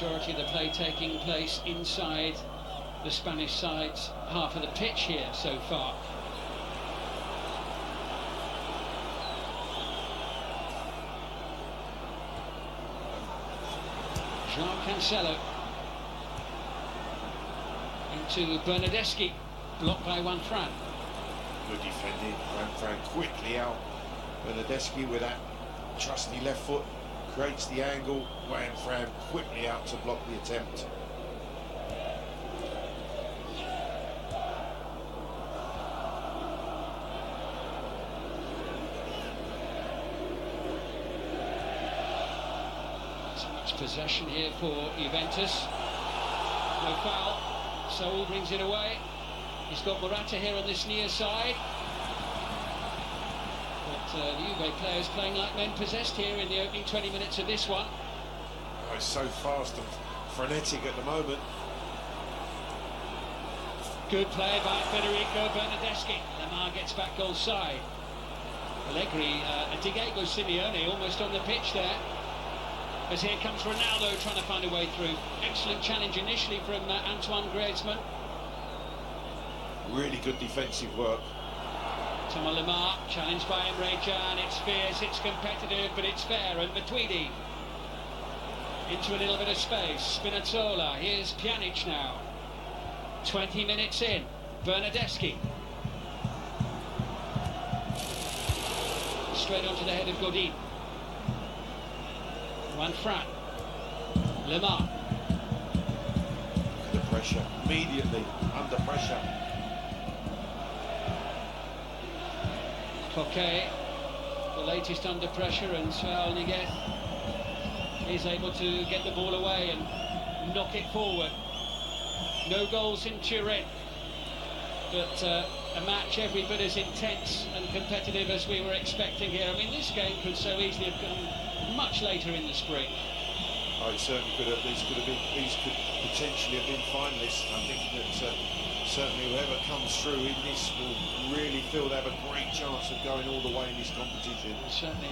majority of the play taking place inside the Spanish side's half of the pitch here so far. João Cancelo into Bernardeschi, blocked by Juanfran. Good defending, Juanfran quickly out. Bernardeschi with that trusty left foot creates the angle. Juanfran quickly out to block the attempt. Possession here for Juventus. No foul. Saul brings it away. He's got Morata here on this near side. But the Juve players playing like men possessed here in the opening 20 minutes of this one. Oh, it's so fast and frenetic at the moment. Good play by Federico Bernardeschi. Lamar gets back goal side. Allegri, Diego Simeone almost on the pitch there. As here comes Ronaldo trying to find a way through. Excellent challenge initially from Antoine Griezmann. Really good defensive work. Thomas Lemar, challenged by Emre Can. It's fierce, it's competitive, but it's fair. And Matuidi into a little bit of space. Spinazzola, here's Pjanic now. 20 minutes in. Bernardeschi. Straight onto the head of Godin. Juanfran. Lemar. The pressure, immediately under pressure. Coquet, the latest under pressure, and Saul Niguez is able to get the ball away and knock it forward. No goals in Turin, but a match every bit as intense and competitive as we were expecting here. I mean, this game could so easily have come much later in the spring. Oh, it certainly could have. These could potentially have been finalists. I think that certainly whoever comes through in this will really feel they have a great chance of going all the way in this competition. Certainly,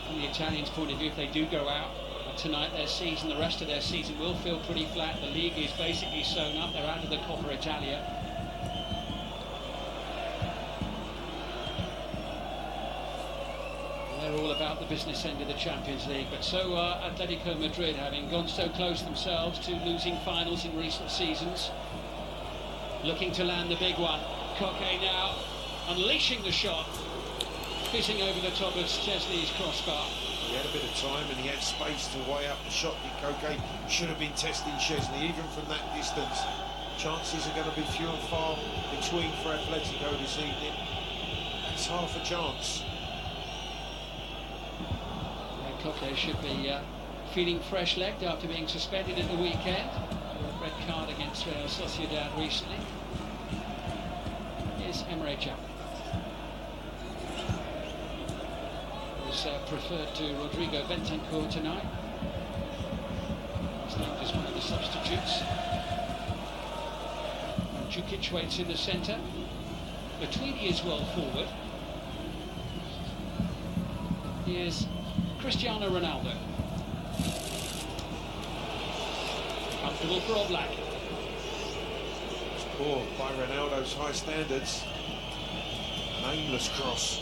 from the Italians' point of view, if they do go out tonight, their season, the rest of their season will feel pretty flat. The league is basically sewn up. They're out of the Coppa Italia. They're all about the business end of the Champions League, but so are Atletico Madrid, having gone so close themselves to losing finals in recent seasons. Looking to land the big one. Coquet now unleashing the shot, fizzing over the top of Szczesny's crossbar. He had a bit of time and he had space to weigh up the shot. Coquet should have been testing Szczesny, even from that distance. Chances are going to be few and far between for Atletico this evening. That's half a chance. Coquet should be feeling fresh-legged after being suspended at the weekend. A red card against Real Sociedad recently. Here's Emre Can. Was preferred to Rodrigo Bentancur tonight. He's named as one of the substitutes. Djukic waits in the centre. Matuidi is well forward. Here's Cristiano Ronaldo. Comfortable for Oblak. It's poor by Ronaldo's high standards. An aimless cross.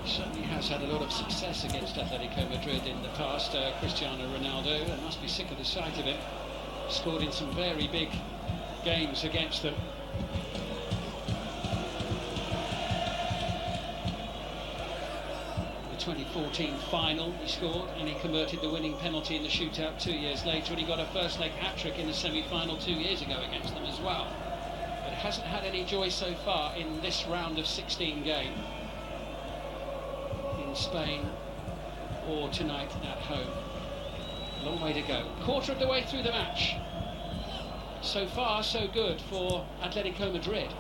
Certainly has had a lot of success against Atletico Madrid in the past. Cristiano Ronaldo, I must be sick of the sight of him. Scored in some very big games against them. The 2014 final he scored, and he converted the winning penalty in the shootout 2 years later, and he got a first leg hat-trick in the semi-final 2 years ago against them as well. But hasn't had any joy so far in this round of 16 game. Spain or tonight at home. Long way to go. Quarter of the way through the match. So far, so good for Atletico Madrid.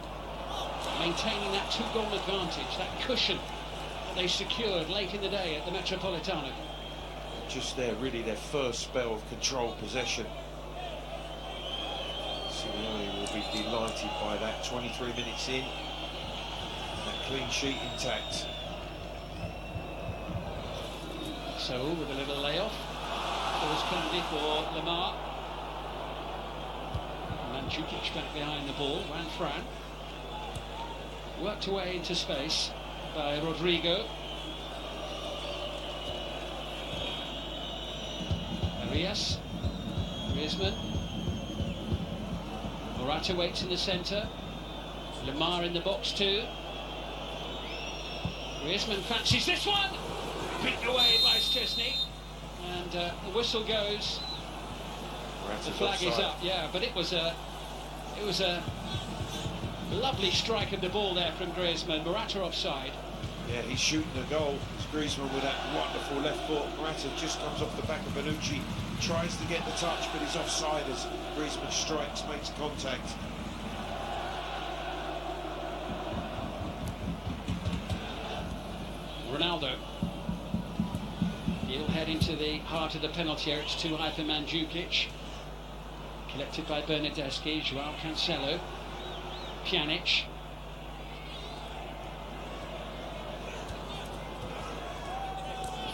Maintaining that two-goal advantage, that cushion that they secured late in the day at the Metropolitano. Just really their first spell of controlled possession. Simeone will must be delighted by that. 23 minutes in, that clean sheet intact. So with a little layoff, there's penalty for Lamar. Mandzukic back behind the ball. Juan Fran worked away into space by Rodrigo. Arias, Griezmann. Morata waits in the centre. Lamar in the box too. Griezmann fancies this one. Picked away by Szczesny, and the whistle goes. The flag is up, yeah, but it was a lovely strike of the ball there from Griezmann. Morata offside. Yeah, he's shooting a goal. It's Griezmann with that wonderful left foot. Morata just comes off the back of Bonucci, tries to get the touch, but he's offside as Griezmann strikes, makes contact. Ronaldo. He'll head into the heart of the penalty area. It's too high for Mandzukic. Collected by Bernardeschi. Joao Cancelo. Pjanic.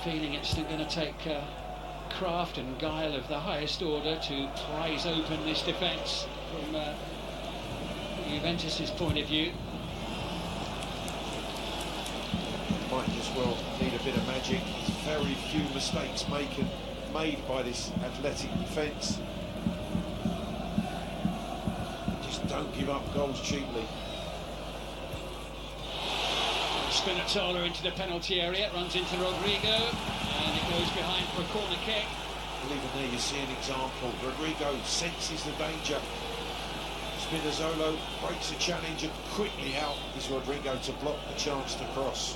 Feeling it's still going to take craft and guile of the highest order to prise open this defence from Juventus's point of view. Might just well need a bit of magic. There's very few mistakes made by this Athletic defence. Just don't give up goals cheaply. Spinazzola into the penalty area, runs into Rodrigo, and it goes behind for a corner kick. Well, even there you see an example. Rodrigo senses the danger. Spinazzola breaks the challenge, and quickly out is Rodrigo to block the chance to cross.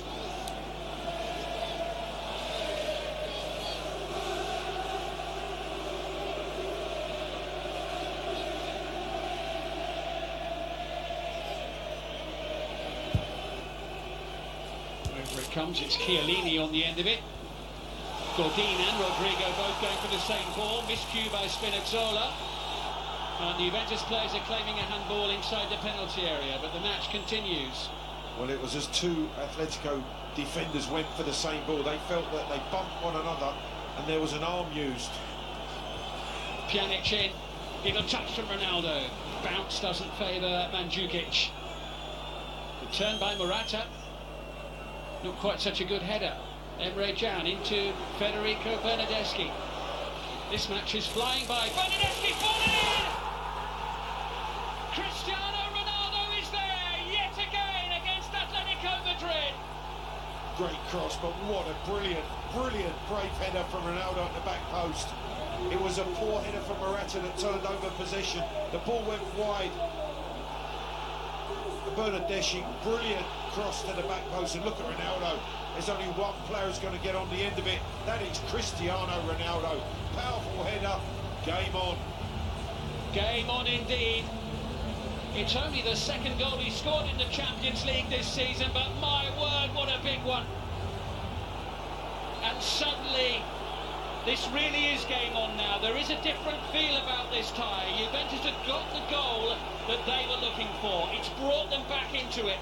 Over it comes, it's Chiellini on the end of it. Godin and Rodrigo both going for the same ball. Miscue by Spinazzola. And the Juventus players are claiming a handball inside the penalty area, but the match continues. Well, it was as two Atletico defenders went for the same ball. They felt that they bumped one another and there was an arm used. Pjanic in. Little touch from Ronaldo. Bounce doesn't favour Mandzukic. The turn by Morata. Not quite such a good header. Emre Can into Federico Bernardeschi. This match is flying by. Bernardeschi falling in! Cristiano Ronaldo is there yet again against Atletico Madrid. Great cross, but what a brilliant brave header from Ronaldo at the back post. It was a poor header from Morata that turned over possession. The ball went wide. Bernardeschi, brilliant cross to the back post, and look at Ronaldo. There's only one player who's going to get on the end of it. That is Cristiano Ronaldo. Powerful header. Game on. Game on indeed. It's only the second goal he scored in the Champions League this season, but my word, what a big one. And suddenly, this really is game on now. There is a different feel about this tie. Juventus have got the goal that they were looking for. It's brought them back into it.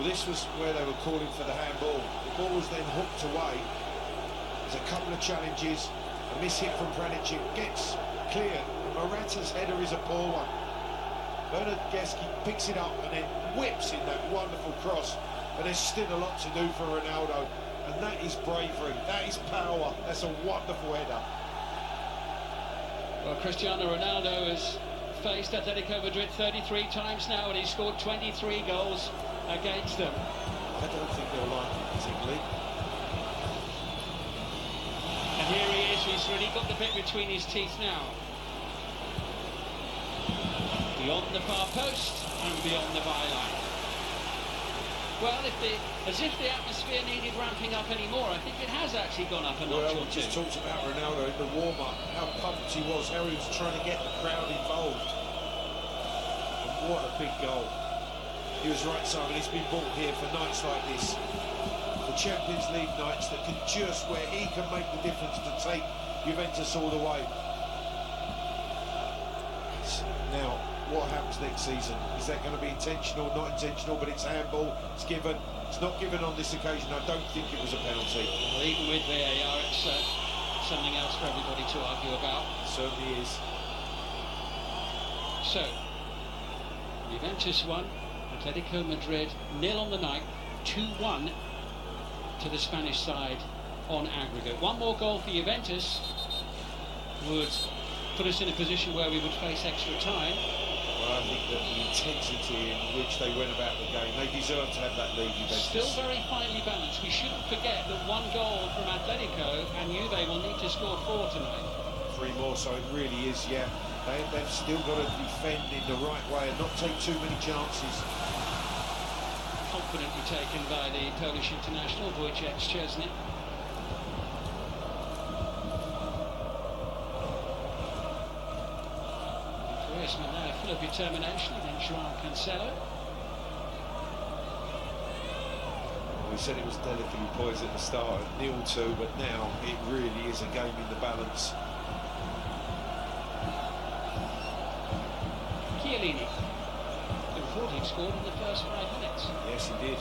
Well, this was where they were calling for the handball. The ball was then hooked away. There's a couple of challenges. A miss hit from Pjanic gets cleared. Morata's header is a poor one. Bernardeschi picks it up and then whips in that wonderful cross. But there's still a lot to do for Ronaldo. And that is bravery, that is power. That's a wonderful header. Well, Cristiano Ronaldo has faced Atletico Madrid 33 times now, and he's scored 23 goals against them. I don't think they'll like it particularly. And here he is, he's really got the bit between his teeth now. Beyond the far post and beyond the byline. Well, as if the atmosphere needed ramping up anymore, I think it has actually gone up a notch or two. We just talked about Ronaldo in the warm-up, how pumped he was, how he was trying to get the crowd involved. And what a big goal. He was right, Simon, he's been brought here for nights like this. The Champions League nights that can just, where he can make the difference to take Juventus all the way. Now, what happens next season. Is that going to be intentional, not intentional? But it's a handball, it's given. It's not given on this occasion. I don't think it was a penalty. Well, even with VAR, it's something else for everybody to argue about. It certainly is. So, Juventus 1, Atletico Madrid 0 on the night, 2-1 to the Spanish side on aggregate. One more goal for Juventus would put us in a position where we would face extra time. Well, I think that the intensity in which they went about the game, they deserve to have that lead, Juventus. Still very finely balanced. We shouldn't forget that one goal from Atletico and Juve will need to score 4 tonight. 3 more, so it really is, yeah. They've still got to defend in the right way and not take too many chances. Confidently taken by the Polish international, Wojciech Szczesny. Griezmann there, full of determination against Joao Cancelo. We said it was delicately poised at the start at 0-2, but now it really is a game in the balance. Chiellini, who thought he'd scored in the first 5 minutes. Yes, he did.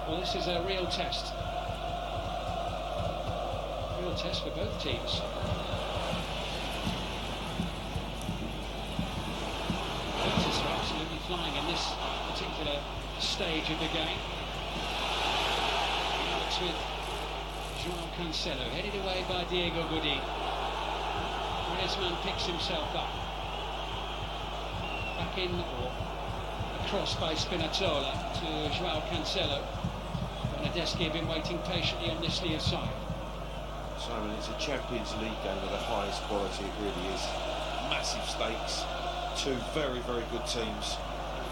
Well, this is a real test. Real test for both teams. Juventus are absolutely flying in this particular stage of the game. Now it's with Joao Cancelo, headed away by Diego Godin. Griezmann picks himself up. Back in, or across by Spinazzola to Joao Cancelo. Bernardeschi have been waiting patiently on this near side. Simon, it's a Champions League game of the highest quality, it really is. Massive stakes. 2 very, very good teams.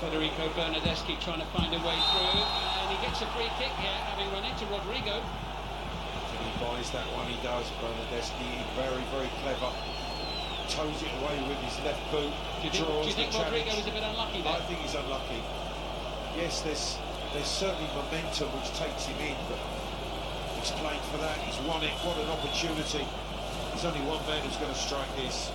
Federico Bernardeschi trying to find a way through, and he gets a free kick here, having run into Rodrigo. He buys that one, he does. Bernardeschi, very, very clever. Toes it away with his left boot. Do you think Rodrigo was a bit unlucky there? I think he's unlucky. Yes, there's certainly momentum which takes him in, but he's played for that, he's won it, what an opportunity. There's only one man who's going to strike this.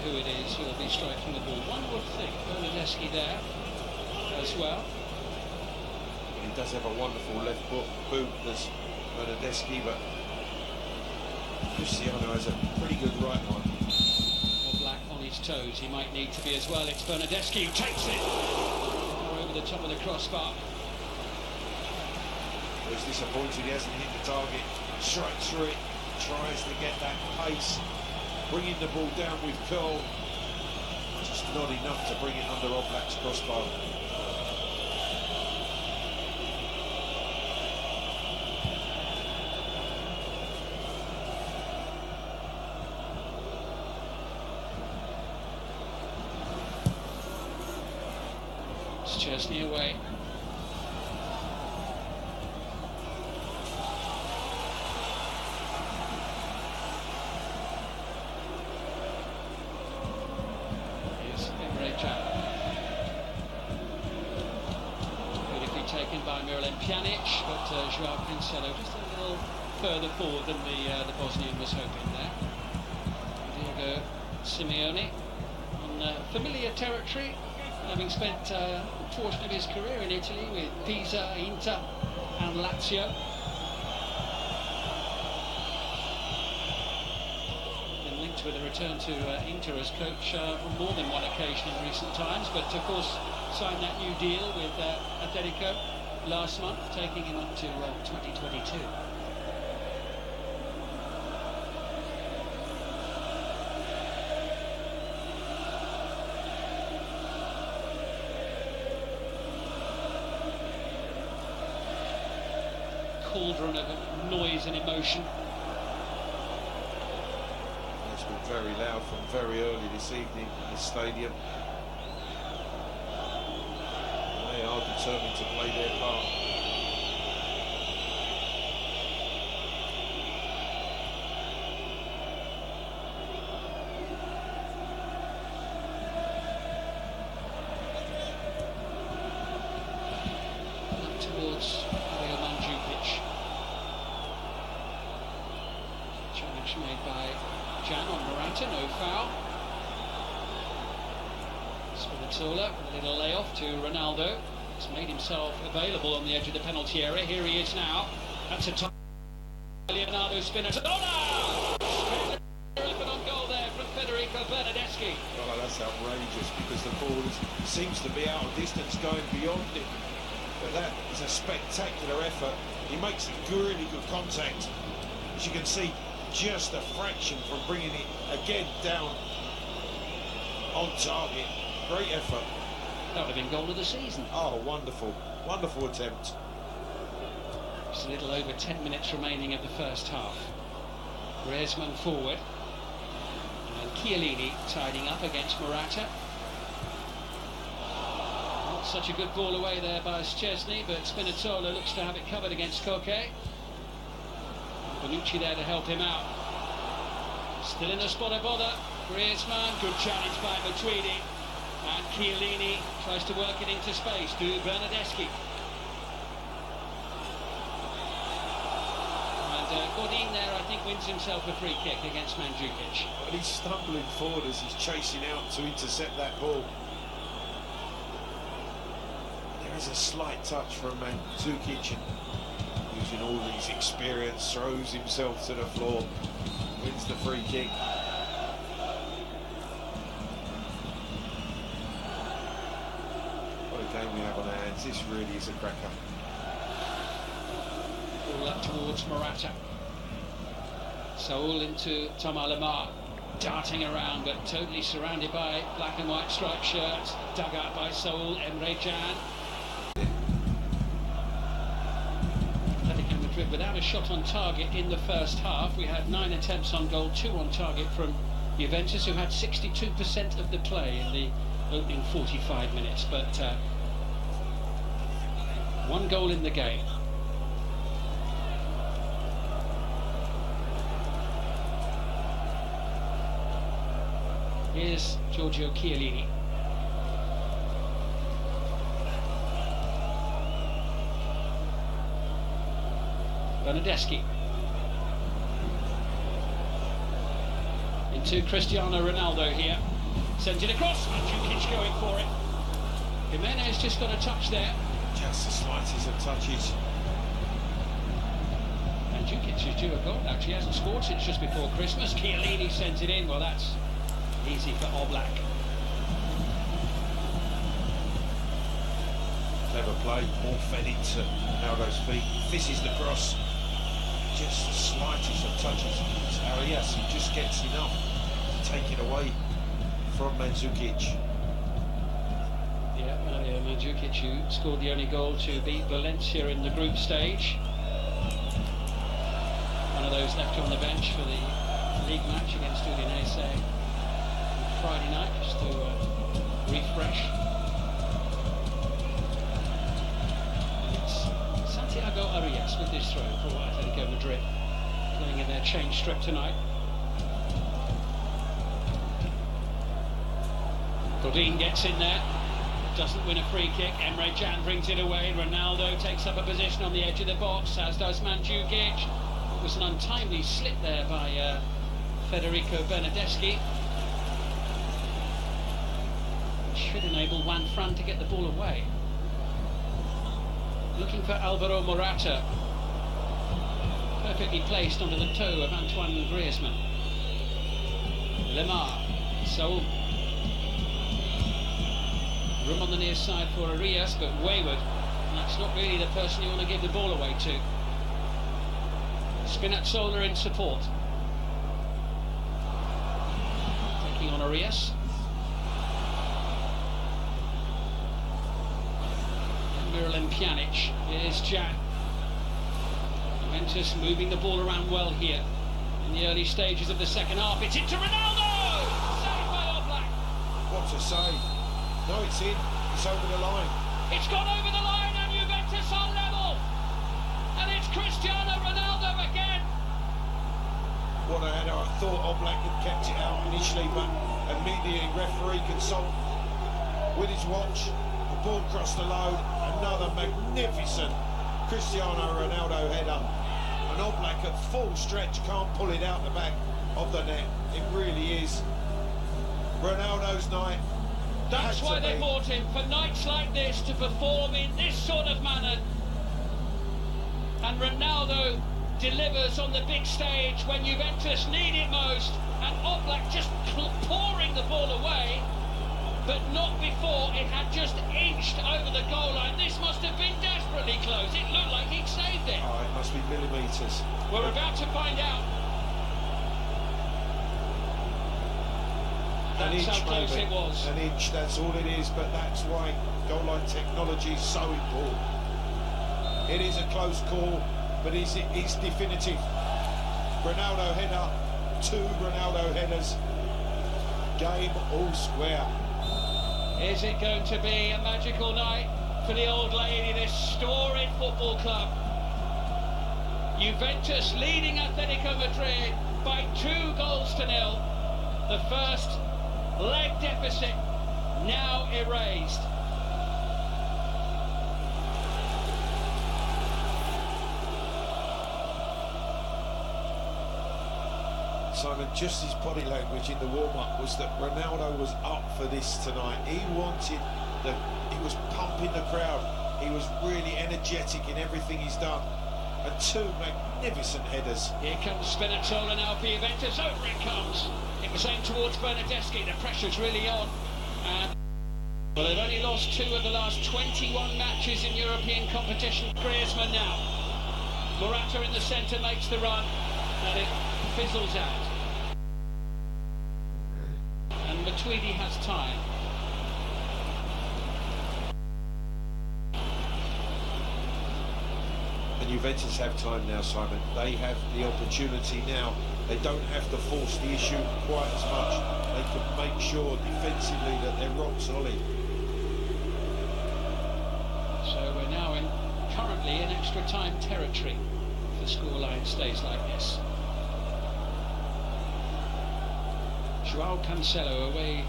Who it is who will be striking the ball. One would think Bernardeschi there as well. He does have a wonderful left boot, there's Bernardeschi, but Cristiano has a pretty good right one. More black on his toes, he might need to be as well. It's Bernardeschi who takes it over the top of the crossbar. He's disappointed he hasn't hit the target. Strikes through it, tries to get that pace. Bringing the ball down with curl, just not enough to bring it under Oblak's crossbar. Szczesny away. Taken by Miralem Pjanic, but Joao Cancelo just a little further forward than the Bosnian was hoping there. Diego Simeone on familiar territory, having spent a portion of his career in Italy with Pisa, Inter and Lazio. Been linked with a return to Inter as coach on more than one occasion in recent times, but of course signed that new deal with Atletico last month, taking him up to 2022. Cauldron of noise and emotion. It's been very loud from very early this evening in the stadium. determined to play their part. Towards challenge made by Jan on Morata, no foul. Spinazzola, a little layoff to Ronaldo. He's made himself available on the edge of the penalty area. Here he is now. That's a top. Leonardo Spinazzola! Open on goal there from Federico Bernardeschi. Oh, that's outrageous, because the ball seems to be out of distance, going beyond it. But that is a spectacular effort. He makes really good contact. As you can see, just a fraction from bringing it again down on target. Great effort. That would have been goal of the season. Oh, wonderful. Wonderful attempt. Just a little over 10 minutes remaining of the first half. Griezmann forward. And Chiellini tidying up against Morata. Not such a good ball away there by Szczesny, but Spinazzola looks to have it covered against Koke. Bonucci there to help him out. Still in the spot of bother. Griezmann, good challenge by Matuidi. And Chiellini tries to work it into space to Bernardeschi. And Godin there, I think, wins himself a free kick against Mandzukic. But he's stumbling forward as he's chasing out to intercept that ball. There is a slight touch from Mandzukic, and using all his experience, throws himself to the floor, wins the free kick. What a game we have on our hands. This really is a cracker. Ball up towards Morata. Saul into Thomas Lemar, darting around but totally surrounded by black and white striped shirts. Dug out by Saul, Emre Can. Atletico Madrid without a shot on target in the first half. We had 9 attempts on goal, 2 on target from Juventus, who had 62% of the play in the opening 45 minutes, but 1 goal in the game. Here's Giorgio Chiellini. Bernardeschi. Into Cristiano Ronaldo here. Sends it across. Mandzukic going for it. Jimenez just got a touch there. Just the slightest of touches. Mandzukic is due a goal. Actually, he hasn't scored since just before Christmas. Chiellini sends it in. Well, that's easy for Oblak. Clever play, all fed into Ronaldo's feet. This is the cross. Just the slightest of touches. It's Arias who just gets enough to take it away from Mandzukic. Yeah, Mario Mandzukic, who scored the only goal to beat Valencia in the group stage. One of those left on the bench for the league match against Udinese Friday night, just to refresh. And it's Santiago Arias with this throw for Atletico Madrid, playing in their change strip tonight. Godin gets in there, doesn't win a free kick. Emre Can brings it away. Ronaldo takes up a position on the edge of the box, as does Mandzukic. It was an untimely slip there by Federico Bernardeschi. Should enable Juan Fran to get the ball away. Looking for Alvaro Morata. Perfectly placed onto the toe of Antoine Griezmann. Lemar. Saul. Room on the near side for Arias, but wayward. And that's not really the person you want to give the ball away to. Spinazzola in support. Taking on Arias. Miralem Pjanic. Here's Jan. Juventus moving the ball around well here in the early stages of the second half. It's into Ronaldo! Saved by Oblak. What a save. No, it's in. It's over the line. It's gone over the line. what I had. I thought Oblak had kept it out initially, but immediately referee consult with his watch. The ball crossed the line. Another magnificent Cristiano Ronaldo header. And Oblak at full stretch can't pull it out the back of the net. It really is Ronaldo's night. That's why they bought him, for nights like this, to perform in this sort of manner. And Ronaldo delivers on the big stage when Juventus need it most, and Oblak just pouring the ball away, but not before it had just inched over the goal line. This must have been desperately close. It looked like he'd saved it. Oh, it must be millimetres. We're about to find out. That's how close it was. An inch, that's all it is, but that's why goal line technology is so important. It is a close call, but it's definitive. Ronaldo header, 2 Ronaldo headers. Game all square. Is it going to be a magical night for the old lady, this storied football club? Juventus leading Atletico Madrid by 2-0. The first leg deficit now erased. Simon, just his body language in the warm-up was that Ronaldo was up for this tonight. He was pumping the crowd. He was really energetic in everything he's done. And 2 magnificent headers. Here comes Spinazzola now for Juventus. Over it comes. It was aimed towards Bernardeschi. The pressure's really on. Well, they've only lost 2 of the last 21 matches in European competition. Griezmann now. Morata in the centre makes the run, and it fizzles out. And Matuidi has time. And Juventus have time now, Simon. They have the opportunity now. They don't have to force the issue quite as much. They can make sure defensively that they're rock solid. So we're now currently in extra time territory if the scoreline stays like this. Joao Cancelo away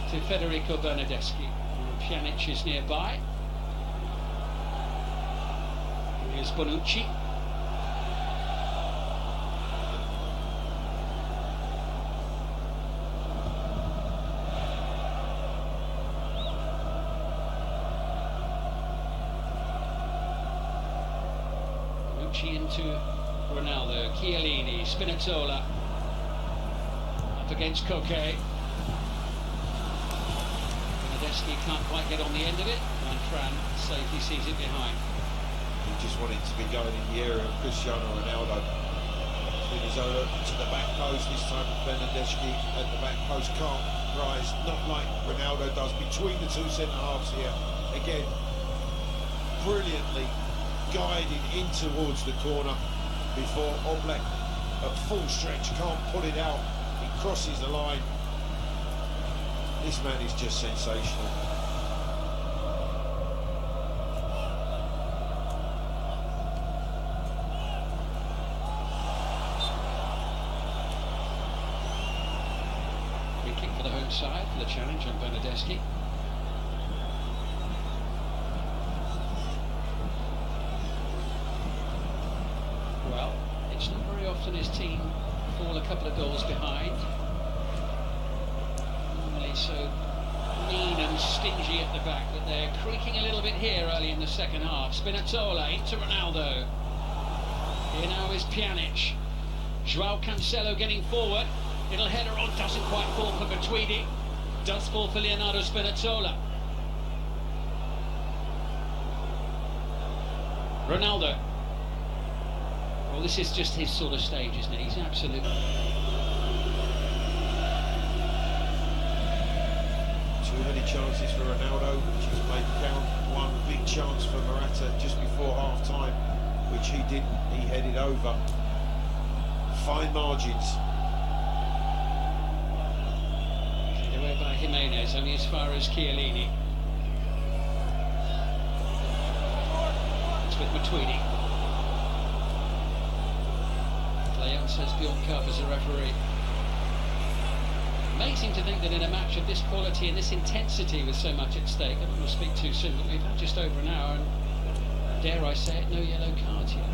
to Federico Bernardeschi. Pjanic is nearby. Here's Bonucci. Bonucci into Ronaldo. Chiellini, Spinazzola. Against Coquet. Bernardeschi can't quite get on the end of it, and Fran safely sees it behind. He just wanted to be going in the area of Cristiano Ronaldo. Spinazzola to the back post, this time Bernardeschi at the back post can't rise, not like Ronaldo does between the 2 centre-halves here. Again, brilliantly guided in towards the corner before Oblak at full stretch can't put it out. Crosses the line. This man is just sensational. Free kick for the home side for the challenge on Bernardeschi. Well, it's not very often his team fall a couple of goals behind. Normally so mean and stingy at the back, but they're creaking a little bit here early in the second half. Spinazzola into Ronaldo. Here now is Pjanic. Joao Cancelo getting forward. Little header on, doesn't quite fall for Matuidi. Does fall for Leonardo Spinazzola. Ronaldo. Well, this is just his sort of stage, isn't it? He's absolutely... Too many chances for Ronaldo, which he's made count. One big chance for Morata just before half-time, which he didn't. He headed over. Fine margins. Carried away by Jimenez, only as far as Chiellini. It's with Matuidi. says Bjorn Cup as a referee. Amazing to think that in a match of this quality and this intensity with so much at stake, I don't want to speak too soon, but we've had just over an hour and, dare I say it, no yellow cards yet.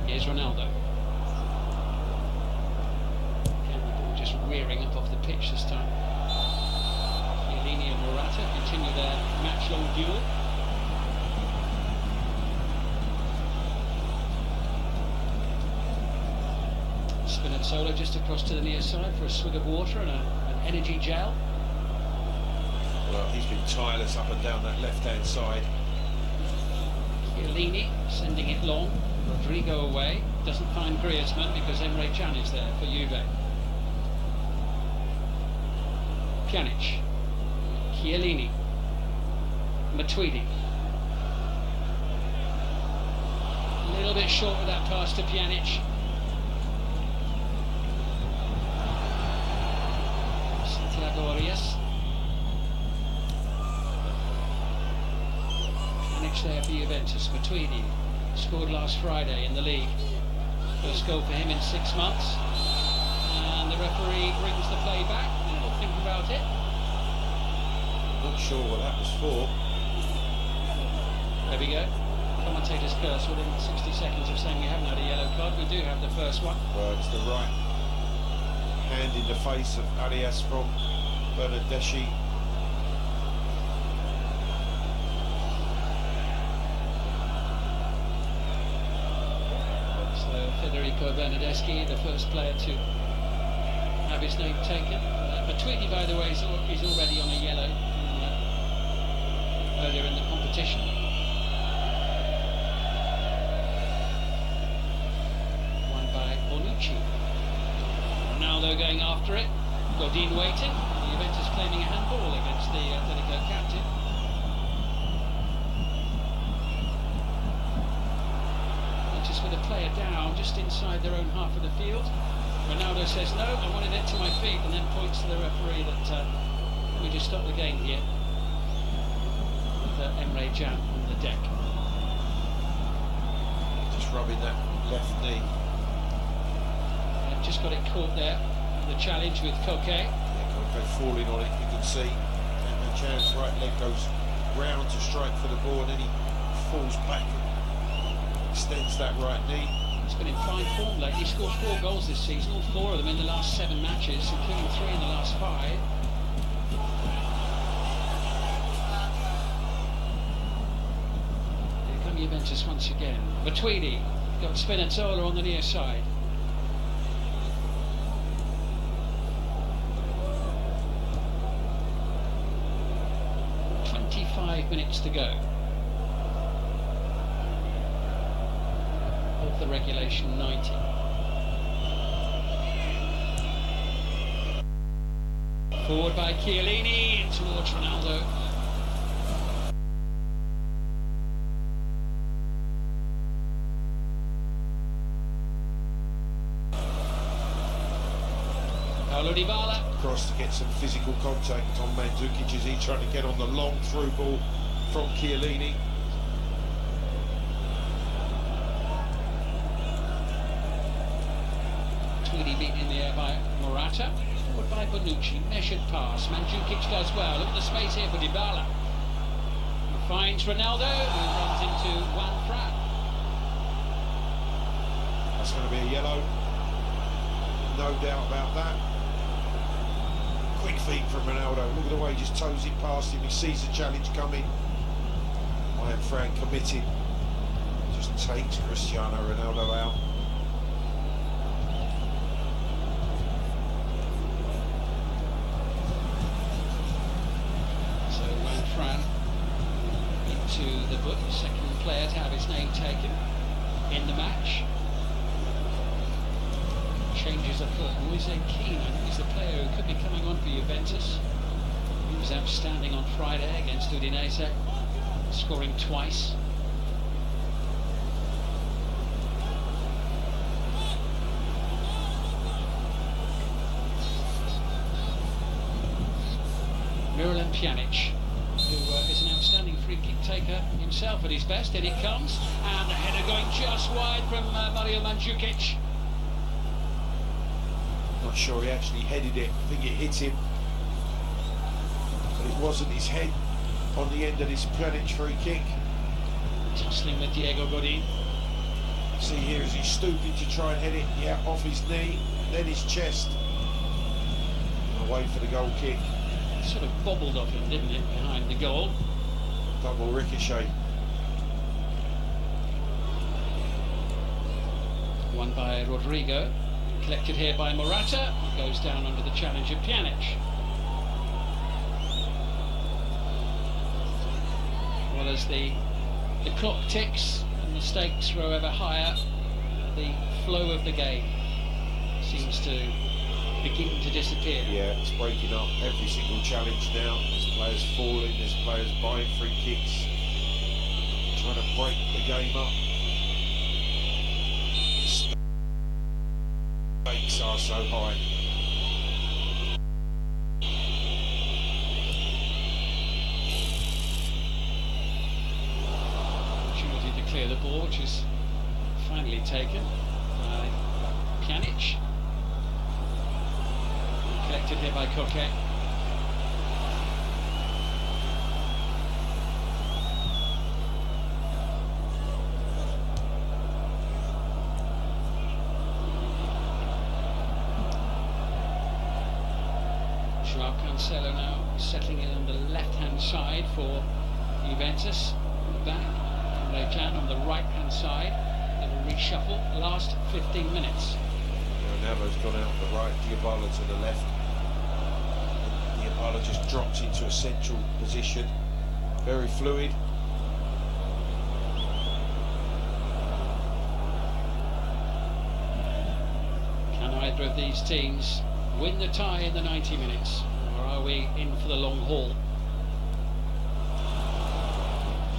Here's Ronaldo. Again, the ball just rearing up off the pitch this time. Chiellini and Morata continue their match-long duel. Spinazzola just across to the near side for a swig of water and an energy gel. Well, he's been tireless up and down that left-hand side. Chiellini sending it long. Rodrigo away. Doesn't find Griezmann because Emre Can is there for Juve. Pjanic. Chiellini. Matuidi. A little bit short with that pass to Pjanic. Arias. Pjanic there for Juventus. Matuidi scored last Friday in the league. First goal for him in 6 months. And the referee brings the play back. We'll think about it. Not sure what that was for. There we go. Commentator's curse within 60 seconds of saying we haven't had a yellow card. We do have the first one. Well, it's the right hand in the face of Arias from Bernardeschi. So Federico Bernardeschi, the first player to have his name taken. Matuidi, by the way, is already on a yellow earlier in the competition. Won by Bonucci. Ronaldo going after it. Godin waiting. Juventus claiming a handball against the Atletico captain. Just with a player down, just inside their own half of the field. Ronaldo says, no, I wanted it to my feet, and then points to the referee that, let me just stop the game here. With Emre Can on the deck. Just rubbing that left knee. Just got it caught there. The challenge with Koke. Yeah, Koke falling on it, you can see. Emre Can's right leg goes round to strike for the ball, and then he falls back and extends that right knee. He's been in fine form lately. He scored 4 goals this season, all 4 of them in the last 7 matches, including 3 in the last 5. Here come Juventus once again. Matuidi got Spinazzola on the near side. Minutes to go of the regulation 90. Forward by Chiellini in towards Ronaldo. Paulo Dybala. Cross to get some physical contact on Mandzukic as he trying to get on the long through ball from Chiellini. Tweedy beaten in the air by Morata. Forward by Bonucci. Measured pass. Mandzukic does well. Look at the space here for Dybala. He finds Ronaldo, who runs into Juan Fran. That's going to be a yellow. No doubt about that. Quick feet from Ronaldo. Look at the way he just toes it past him. He sees the challenge coming. Juan Fran committed. Just takes Cristiano Ronaldo out. So Juan Fran into the book, second player to have his name taken in the match. Changes afoot. Moise Keane, I think, is the player who could be coming on for Juventus. He was outstanding on Friday against Udinese, scoring twice. Miralem Pjanic. who is an outstanding free-kick taker himself at his best. In it comes, and the header going just wide from Mario Mandzukic. Not sure he actually headed it. I think it hit him, but it wasn't his head on the end of this Pjanic free kick. Tussling with Diego Godin. See here as he's stooping to try and head it, yeah, off his knee, then his chest. Away for the goal kick. Sort of bobbled off him, didn't it, behind the goal? Double ricochet. Won by Rodrigo. Collected here by Morata. Goes down under the challenge of Pjanic. Well, as the clock ticks and the stakes grow ever higher, the flow of the game seems to begin to disappear. Yeah, it's breaking up every single challenge now. There's players falling, there's players buying free kicks, trying to break the game up. The stakes are so high. Opportunity to clear the ball, which is finally taken by Pjanic. Collected here by Coquet. Joao Cancelo now settling in on the left-hand side for Juventus. Back, Can on the right-hand side. Little reshuffle, last 15 minutes. Ronaldo's gone out the right, Dybala to the left. Dybala just dropped into a central position, very fluid. Can either of these teams win the tie in the 90 minutes, or are we in for the long haul?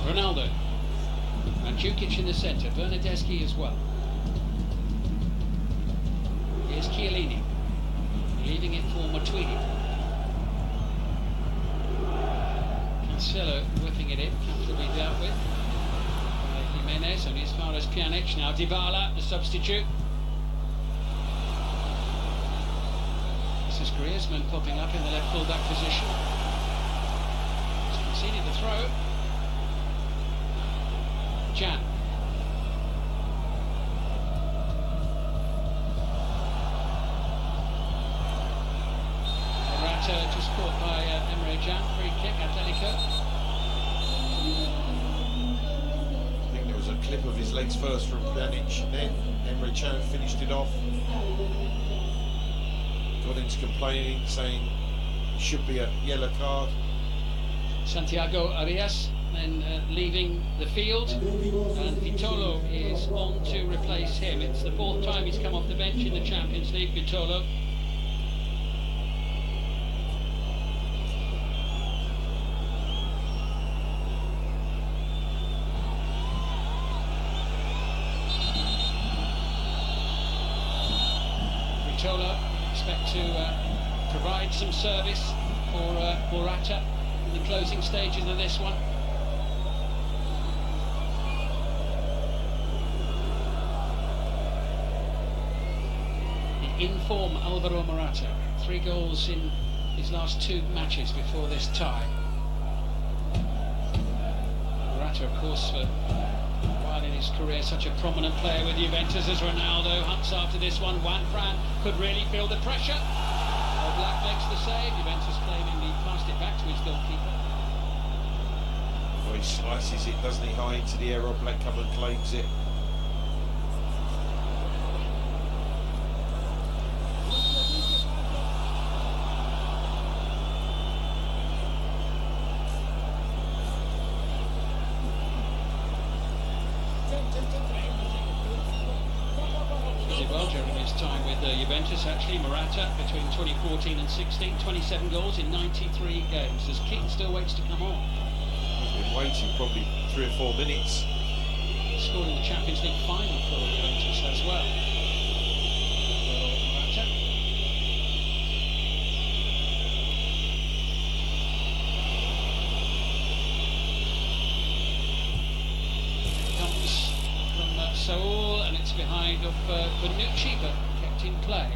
Ronaldo, Mandzukic in the centre, Bernardeschi as well. Here's Chiellini, leaving it for Matuidi. Cancelo whipping it in, comfortably dealt with by Jimenez, only as far as Pjanic. Now Dybala, the substitute. This is Griezmann popping up in the left full-back position. He's conceded the throw. Can. Morata just caught by Emre Can, free kick, Atletico. I think there was a clip of his legs first from Pjanic, then Emre Can finished it off. Godin's complaining, saying it should be a yellow card. Santiago Arias then leaving the field, and Vitolo is on to replace him. It's the fourth time he's come off the bench in the Champions League, Vitolo. Vitolo expect to provide some service for Morata in the closing stages of this one. In form, Alvaro Morata, 3 goals in his last 2 matches before this tie. Morata, of course, for a while in his career, such a prominent player with Juventus as Ronaldo hunts after this one. Juan Fran could really feel the pressure. Black makes the save. Juventus claiming he passed it back to his goalkeeper. Well, he slices it, doesn't he, high into the air. Black come and claims it. Well, during his time with Juventus, actually, Morata, between 2014 and 16, 27 goals in 93 games. As King still waits to come on. He's been waiting probably 3 or 4 minutes. Scored in the Champions League final for Juventus as well. Morata. mind of Bonucci, but kept in play.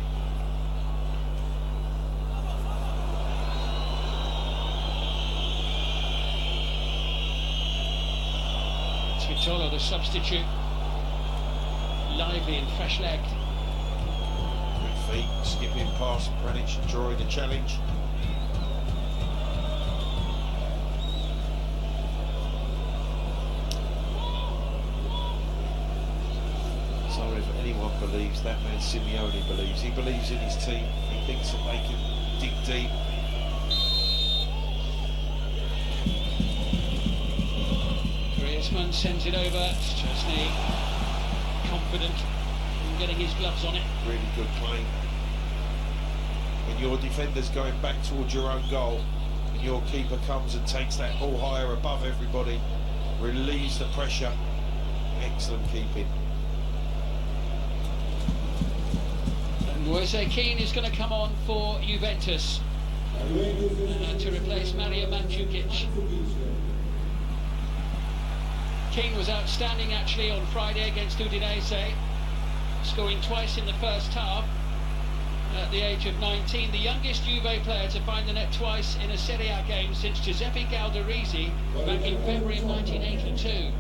Vitolo, the substitute, lively and fresh-legged. Good feet, skipping past Pranic and drawing a challenge. So if anyone believes, that man Simeone believes. He believes in his team. He thinks that they can dig deep. Griezmann sends it over. Szczesny confident in getting his gloves on it. Really good play. When your defender's going back towards your own goal and your keeper comes and takes that ball higher above everybody, relieves the pressure. Excellent keeping. Moise Kean is going to come on for Juventus to replace Mario Mandzukic. Kean was outstanding actually on Friday against Udinese, scoring twice in the first half at the age of 19. The youngest Juve player to find the net twice in a Serie A game since Giuseppe Galdarese back in February of 1982.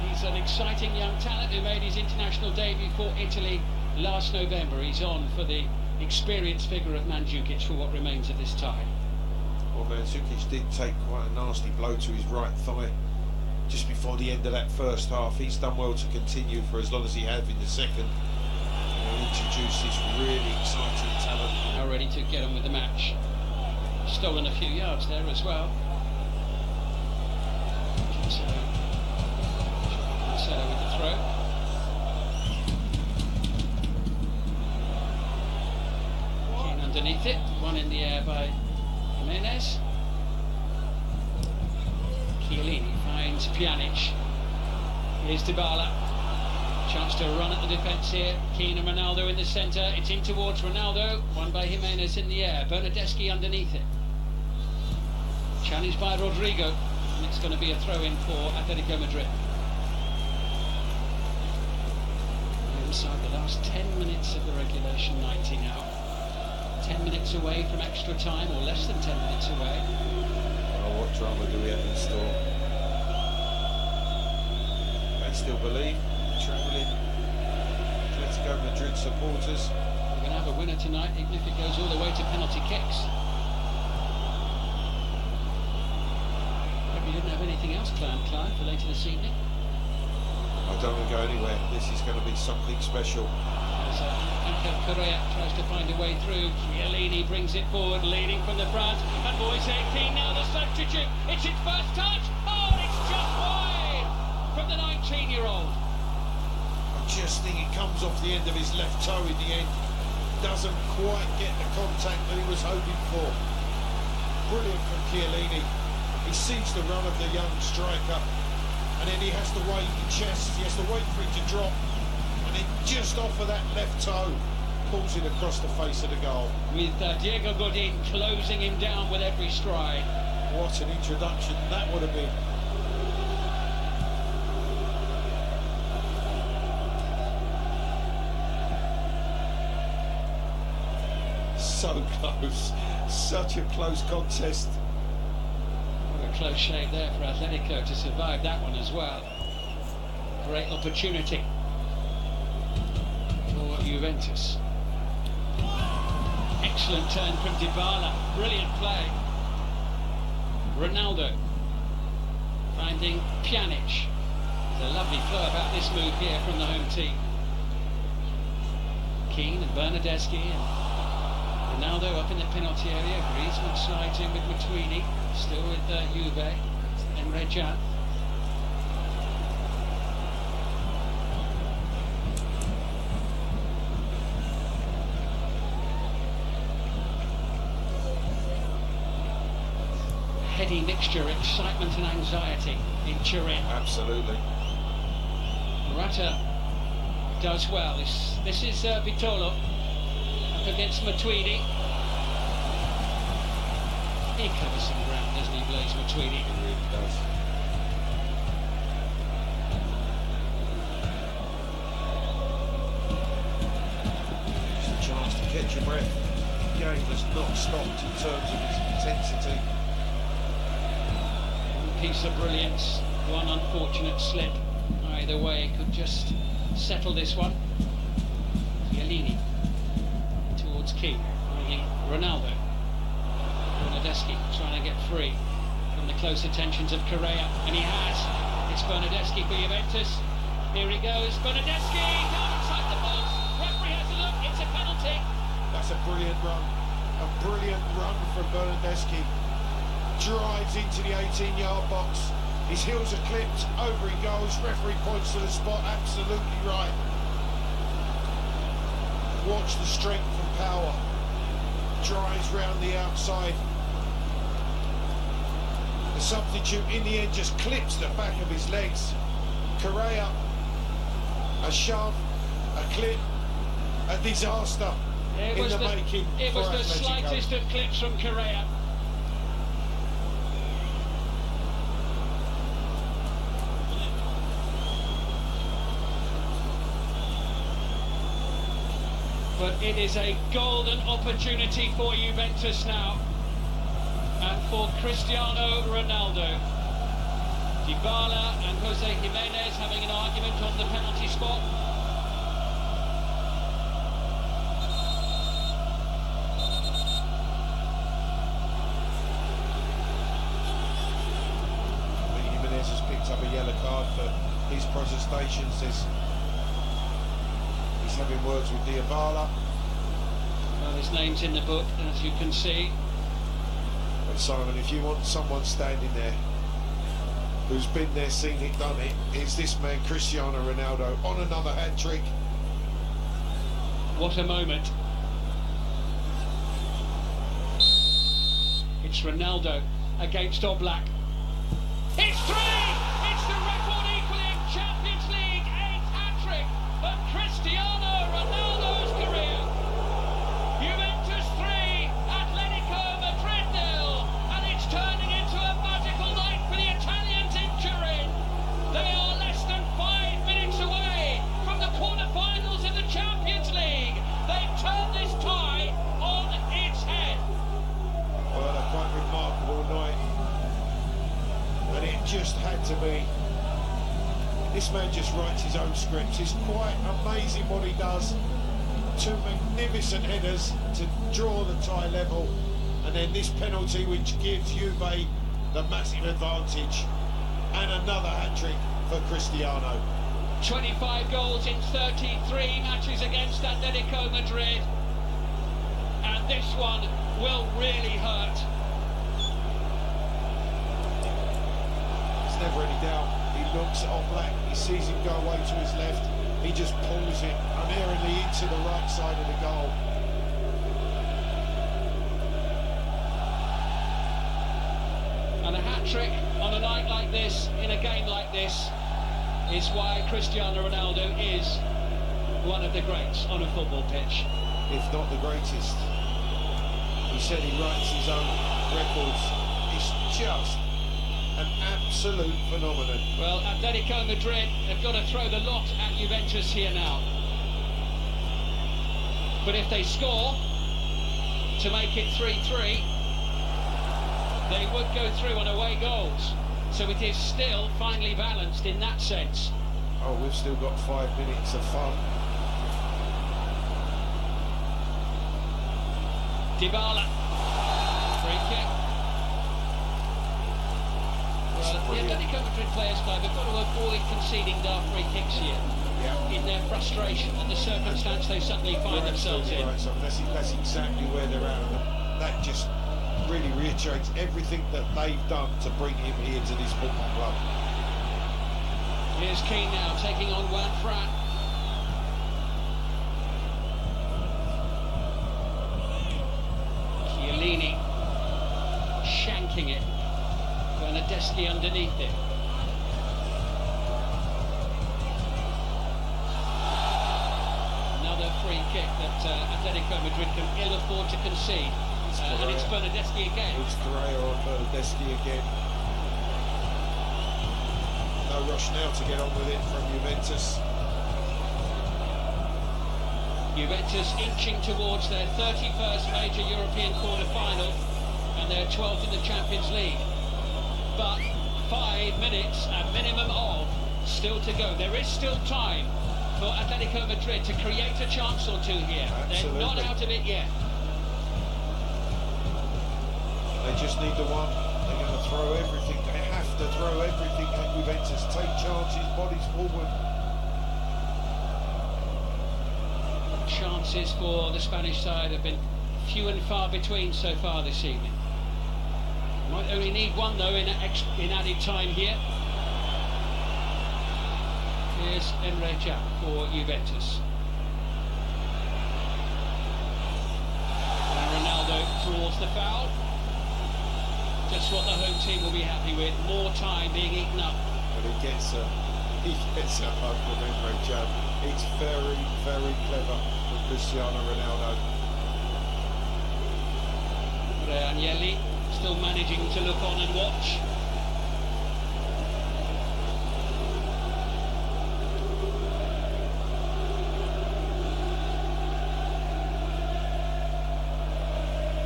He's an exciting young talent who made his international debut for Italy last November. He's on for the experienced figure of Mandzukic for what remains of this tie. Well, Mandzukic did take quite a nasty blow to his right thigh just before the end of that first half. He's done well to continue for as long as he has in the second. He'll introduce this really exciting talent. Now ready to get on with the match. Stolen a few yards there as well. Cancelo with the throw. Underneath it, one in the air by Jimenez. Chiellini finds Pjanic. Here's Dybala. Chance to run at the defence here. Kean and Ronaldo in the centre. It's in towards Ronaldo. One by Jimenez in the air. Bernardeschi underneath it. Challenged by Rodrigo. And it's going to be a throw-in for Atletico Madrid. Inside the last 10 minutes of the regulation 90 now. 10 minutes away from extra time, or less than 10 minutes away. Oh, what drama do we have in store? They still believe, travelling Atletico Madrid supporters. We're going to have a winner tonight, even if it goes all the way to penalty kicks. Hope you didn't have anything else planned, Clive, for later this evening. I don't want to go anywhere. This is going to be something special. As Angel Correa tries to find a way through. Chiellini brings it forward, leading from the front. And Moise Kean now the substitute. It's his first touch. Oh, and it's just wide from the 19-year-old. I just think it comes off the end of his left toe in the end. Doesn't quite get the contact that he was hoping for. Brilliant from Chiellini. He sees the run of the young striker, and then he has to wait the chest. He has to wait for it to drop. And then just off of that left toe, pulls it across the face of the goal. With Diego Godin closing him down with every stride. What an introduction that would have been. So close, such a close contest. What a close shave there for Atletico to survive that one as well. Great opportunity for Juventus. Excellent turn from Dybala, brilliant play. Ronaldo finding Pjanic. There's a lovely flow about this move here from the home team. Kean and Bernardeschi and Ronaldo up in the penalty area. Griezmann slides in with Matuidi, still with Juve and Can. Heady mixture, excitement and anxiety in Turin. Absolutely. Morata does well. This is Vitolo up against Matuidi. He covers some ground, doesn't he, Blaise Matuidi? He really does. your breath. The game has not stopped in terms of its intensity. One piece of brilliance, one unfortunate slip. Either way, could just settle this one. Chiellini towards Key, bringing Ronaldo. Bernardeschi trying to get free from the close attentions of Correa, and he has. It's Bernardeschi for Juventus. Here he goes, Bernardeschi down inside the box. Referee has a look. It's a penalty. That's a brilliant run. A brilliant run from Bernardeschi. Drives into the 18-yard box. His heels are clipped. Over he goes. Referee points to the spot. Absolutely right. Watch the strength and power. Drives round the outside. The substitute in the end just clips the back of his legs. Correa, a shove, a clip, a disaster in the making. It was the Atletico. slightest of clips from Correa. But it is a golden opportunity for Juventus now, and for Cristiano Ronaldo. Dybala and Jose Jimenez having an argument on the penalty spot. I think Jimenez has picked up a yellow card for his protestations. He's having words with Dybala. Well, his name's in the book, as you can see. But Simon, if you want someone standing there who's been there, seen it, done it, it's this man Cristiano Ronaldo on another hat-trick. What a moment. It's Ronaldo against Oblak. It's three! It's the record-equalling Champions League 8th hat-trick of Cristiano Ronaldo's career. Juventus 3, Atletico Madrid 0, and it's turning into a magical night for the Italians in Turin. They are less than 5 minutes away from the quarter-finals of the Champions League. They've turned this tie on its head. Well, a quite remarkable night. And it just had to be. This man just writes his own scripts. It's quite amazing what he does. Two magnificent headers to draw the tie level, and then this penalty which gives Juve the massive advantage, and another hat-trick for Cristiano. 25 goals in 33 matches against Atletico Madrid, and this one will really hurt. There's never any doubt. He looks at Oblak, he sees him go away to his left, he just pulls it unerringly into the right side of the goal. And a hat-trick on a night like this, in a game like this, is why Cristiano Ronaldo is one of the greats on a football pitch. If not the greatest. He said he writes his own records. It's just an absolute phenomenon. Well, Atletico Madrid have got to throw the lot at Juventus here now. But if they score to make it 3-3, they would go through on away goals. So it is still finely balanced in that sense. Oh, we've still got 5 minutes of fun. Dybala, free kick. Well, the Atletico Madrid players club have got to avoid conceding dark free kicks here. Yeah. In their frustration and the circumstance they suddenly find themselves in. Right, so that's exactly where they're at. And that just really reiterates everything that they've done to bring him here to this football club. Here's Keane now taking on Juan Fran. Chiellini shanking it. Bernardeschi underneath it. Another free kick that Atletico Madrid can ill afford to concede. And it's Bernardeschi again. It's Correa on Bernardeschi again. No rush now to get on with it from Juventus. Juventus inching towards their 31st major European quarter-final and their 12th in the Champions League. But 5 minutes, a minimum of, still to go. There is still time for Atletico Madrid to create a chance or two here. Absolutely. They're not out of it yet. They just need the one. They're going to throw everything. They have to throw everything at Juventus. Take chances, bodies forward. Chances for the Spanish side have been few and far between so far this evening. Might only need one though in added time here. Here's Can for Juventus. And Ronaldo towards the foul. Just what the home team will be happy with. More time being eaten up. But he gets a hug from Can. It's very, very clever from Cristiano Ronaldo. Agnelli still managing to look on and watch.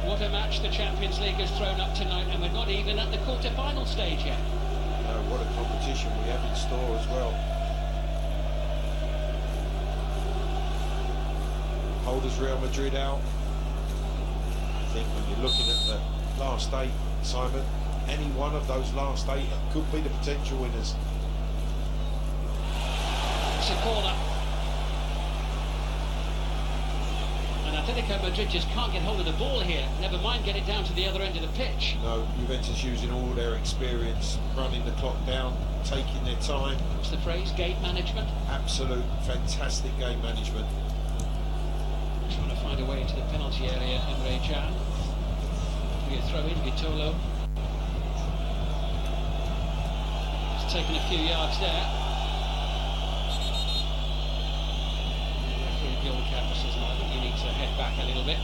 What a match the Champions League has thrown up tonight, and we're not even at the quarter-final stage yet. No, what a competition we have in store as well. Holders Real Madrid out. I think when you're looking at the last 8, Simon, any one of those last 8 could be the potential winners. It's a corner. And Atletico Madrid just can't get hold of the ball here, never mind get it down to the other end of the pitch. No, Juventus using all their experience, running the clock down, taking their time. What's the phrase? Game management? Absolute fantastic game management. Trying to find a way into the penalty area, Can. Be a throw in, Vitolo. It's taken a few yards there. The old camera says, no, I think you need to head back a little bit.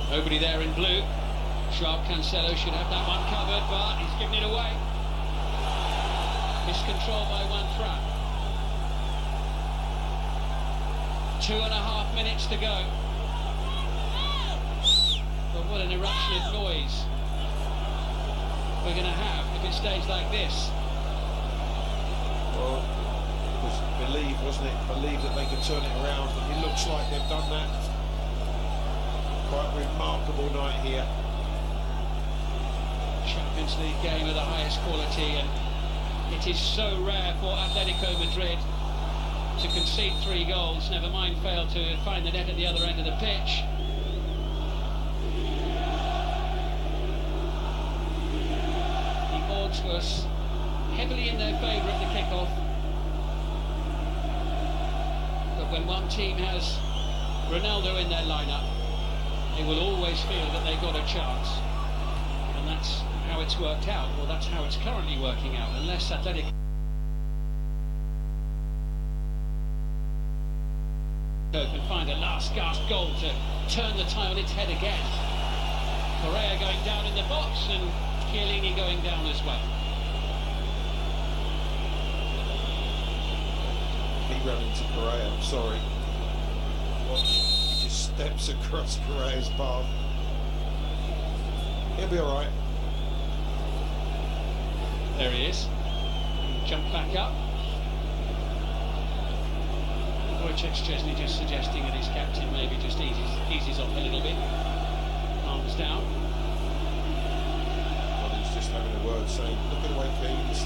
Nobody there in blue. Sharp Cancelo should have that one covered, but he's given it away. Miscontrol by Juan. 2.5 minutes to go. But what an eruption of noise we're going to have if it stays like this. Well, it was believe, wasn't it? Believe that they could turn it around, and it looks like they've done that. Quite a remarkable night here. Champions League game of the highest quality, and it is so rare for Atletico Madrid to concede 3 goals, never mind fail to find the net at the other end of the pitch. The odds was heavily in their favour at the kick-off, but when one team has Ronaldo in their lineup, they will always feel that they've got a chance, and that's how it's worked out, or that's how it's currently working out, unless Atletico can find a last gasp goal to turn the tie on its head again. Correa going down in the box, and Chiellini going down as well. He ran into Correa, I'm sorry. Watch. Steps across Correa's path. He'll be alright. There he is. Jump back up. Wojciech Szczesny just suggesting that his captain maybe just eases off a little bit. Calms down. Well, he's just having a word saying, look at the way Keane's.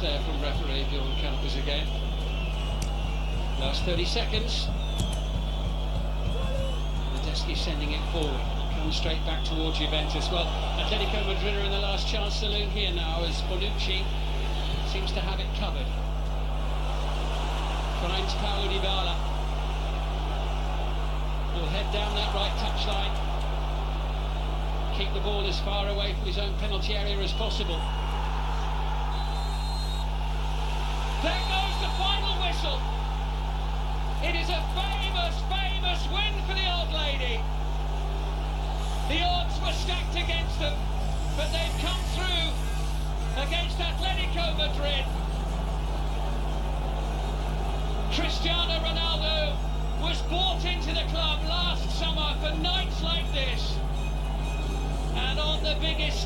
There from referee Bjorn Campers again. Last 30 seconds. Ledeski sending it forward. Comes straight back towards Juventus. Well, Atletico Madrid are in the last chance saloon here now, as Bonucci seems to have it covered. Finds Paulo Dybala. Will head down that right touchline. keep the ball as far away from his own penalty area as possible. There goes the final whistle. It is a famous, famous win for the old lady. The odds were stacked against them, but they've come through against Atletico Madrid. Cristiano Ronaldo was brought into the club last summer for nights like this, and on the biggest stage